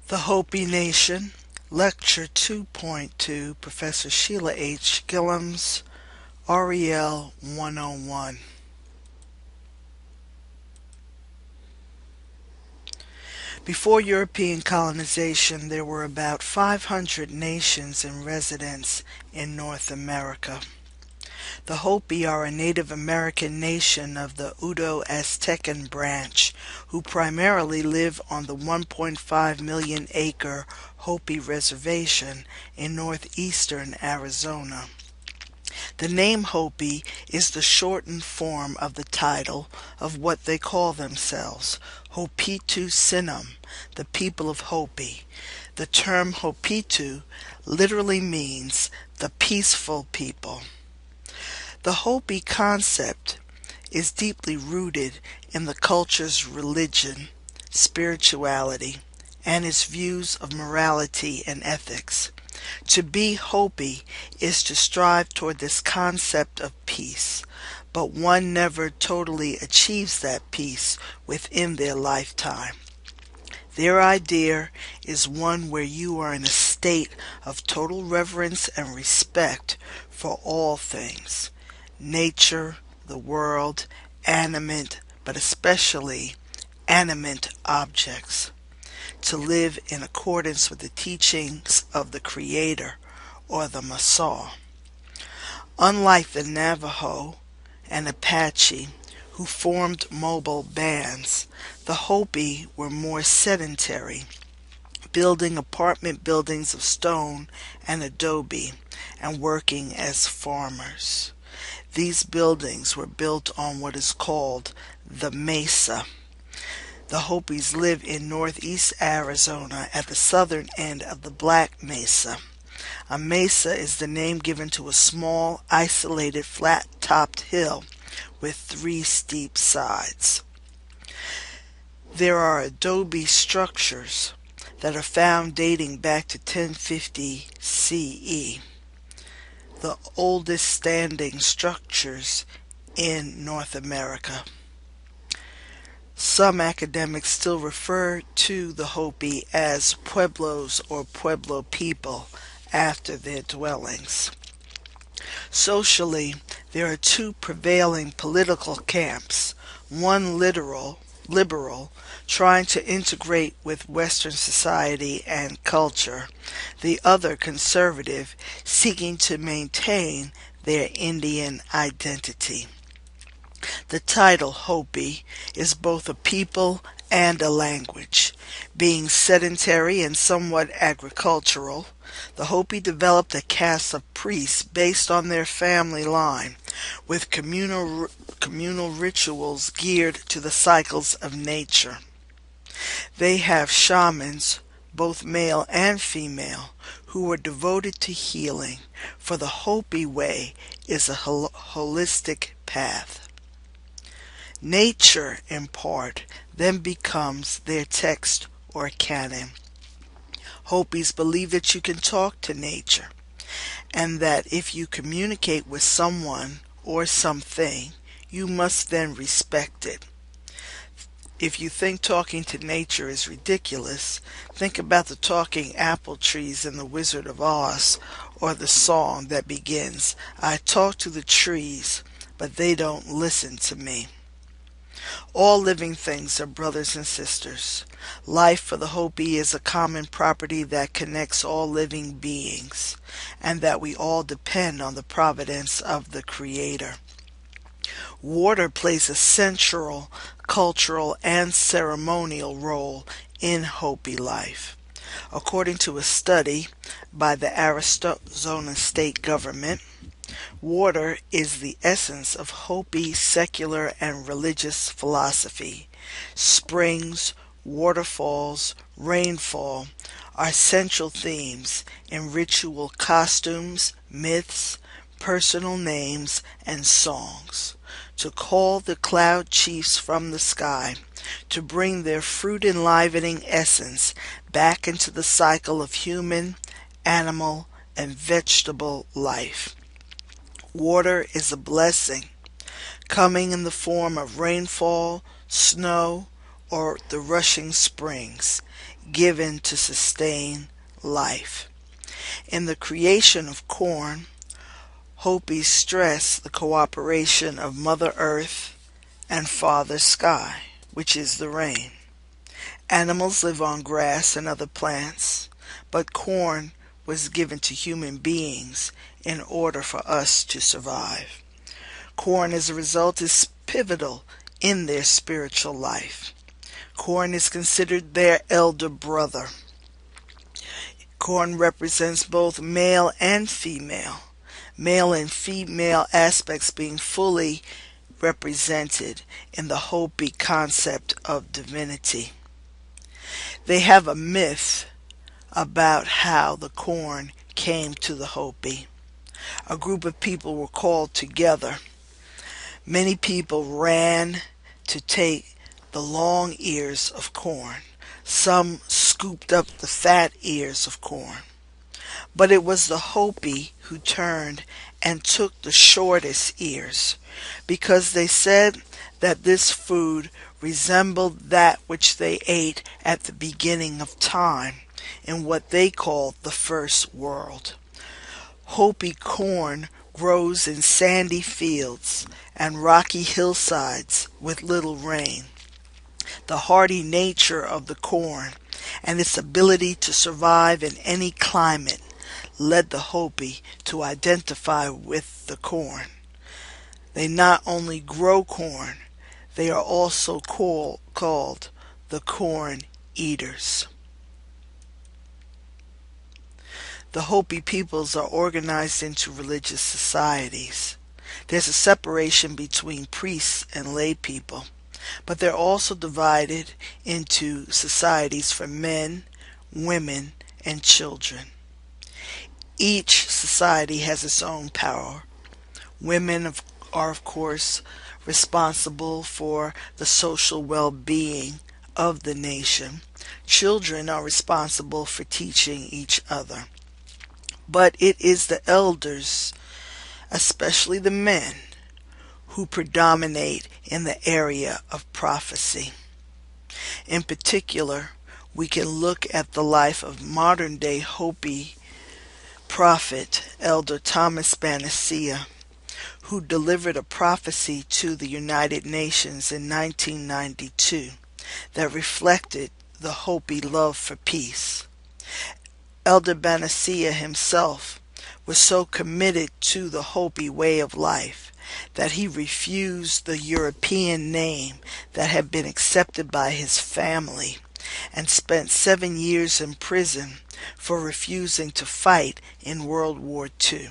The Hopi Nation, Lecture 2.2, Professor Sheila H. Gillams, REL 101. Before European colonization, there were about 500 nations and residents in North America. The Hopi are a Native American nation of the Udo-Aztecan branch, who primarily live on the 1.5 million acre Hopi Reservation in northeastern Arizona. The name Hopi is the shortened form of the title of what they call themselves, Hopitu Sinum, the people of Hopi. The term Hopitu literally means the peaceful people. The Hopi concept is deeply rooted in the culture's religion, spirituality, and its views of morality and ethics. To be Hopi is to strive toward this concept of peace, but one never totally achieves that peace within their lifetime. Their idea is one where you are in a state of total reverence and respect for all things. Nature, the world, animate, but especially animate objects, to live in accordance with the teachings of the Creator or the Masal. Unlike the Navajo and Apache, who formed mobile bands, the Hopi were more sedentary, building apartment buildings of stone and adobe and working as farmers. These buildings were built on what is called the Mesa. The Hopis live in northeast Arizona at the southern end of the Black Mesa. A mesa is the name given to a small, isolated, flat-topped hill with 3 steep sides. There are adobe structures that are found dating back to 1050 CE. The oldest standing structures in North America. Some academics still refer to the Hopi as Pueblos or Pueblo people after their dwellings. Socially, there are 2 prevailing political camps, one liberal, trying to integrate with Western society and culture, the other conservative, seeking to maintain their Indian identity. The title Hopi is both a people and a language. Being sedentary and somewhat agricultural, the Hopi developed a caste of priests based on their family line, with communal rituals geared to the cycles of nature. They have shamans, both male and female, who are devoted to healing, for the Hopi way is a holistic path. Nature, in part, then becomes their text or canon. Hopis believe that you can talk to nature, and that if you communicate with someone or something, you must then respect it. If you think talking to nature is ridiculous, think about the talking apple trees in The Wizard of Oz, or the song that begins, "I talk to the trees, but they don't listen to me." All living things are brothers and sisters. Life for the Hopi is a common property that connects all living beings, and that we all depend on the providence of the Creator. Water plays a central cultural and ceremonial role in Hopi life. According to a study by the Arizona state government, water is the essence of Hopi secular and religious philosophy. Springs, waterfalls, rainfall are central themes in ritual costumes, myths, personal names, and songs. To call the cloud chiefs from the sky, to bring their fruit-enlivening essence back into the cycle of human, animal, and vegetable life. Water is a blessing, coming in the form of rainfall, snow, or the rushing springs, given to sustain life. In the creation of corn, Hopis stress the cooperation of Mother Earth and Father Sky, which is the rain. Animals live on grass and other plants, but corn was given to human beings in order for us to survive. Corn, as a result, is pivotal in their spiritual life. Corn is considered their elder brother. Corn represents both male and female aspects being fully represented in the Hopi concept of divinity. They have a myth about how the corn came to the Hopi. A group of people were called together. Many people ran to take the long ears of corn. Some scooped up the fat ears of corn. But it was the Hopi who turned and took the shortest ears, because they said that this food resembled that which they ate at the beginning of time in what they called the first world. Hopi corn grows in sandy fields and rocky hillsides with little rain. The hardy nature of the corn and its ability to survive in any climate led the Hopi to identify with the corn. They not only grow corn, they are also called the corn eaters. The Hopi peoples are organized into religious societies. There's a separation between priests and lay people, but they're also divided into societies for men, women, and children. Each society has its own power. Women are, of course, responsible for the social well-being of the nation. Children are responsible for teaching each other. But it is the elders, especially the men, who predominate in the area of prophecy. In particular, we can look at the life of modern-day Hopi prophet, Elder Thomas Banisia, who delivered a prophecy to the United Nations in 1992 that reflected the Hopi love for peace. Elder Banisia himself was so committed to the Hopi way of life that he refused the European name that had been accepted by his family and spent 7 years in prison for refusing to fight in World War II.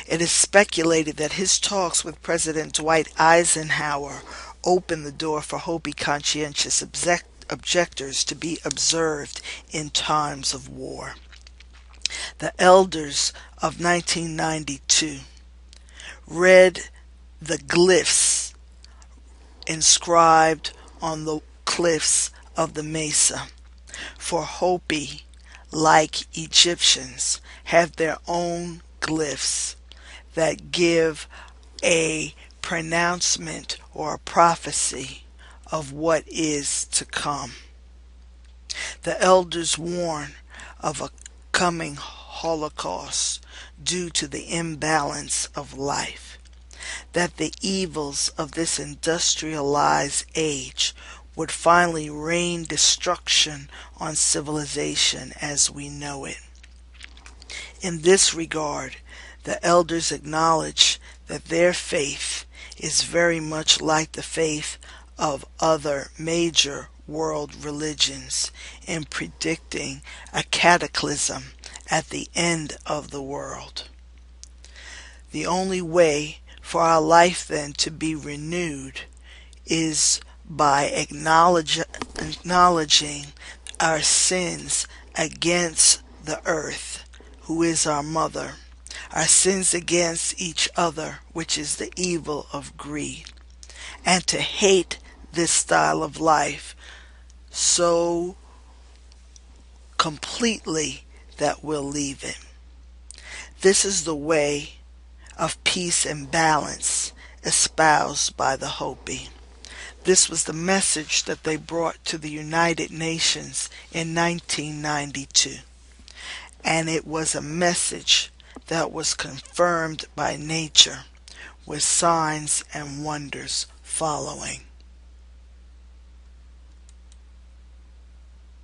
It is speculated that his talks with President Dwight Eisenhower opened the door for Hopi conscientious objectors to be observed in times of war. The elders of 1992 read the glyphs inscribed on the cliffs of the mesa. For Hopi, like Egyptians, have their own glyphs that give a pronouncement or a prophecy of what is to come. The elders warn of a coming Holocaust due to the imbalance of life, that the evils of this industrialized age would finally rain destruction on civilization as we know it. In this regard, the elders acknowledge that their faith is very much like the faith of other major world religions in predicting a cataclysm at the end of the world. The only way for our life then to be renewed is by acknowledging our sins against the earth, who is our mother, our sins against each other, which is the evil of greed, and to hate this style of life so completely that we'll leave it. This is the way of peace and balance espoused by the Hopi. This was the message that they brought to the United Nations in 1992. And it was a message that was confirmed by nature, with signs and wonders following.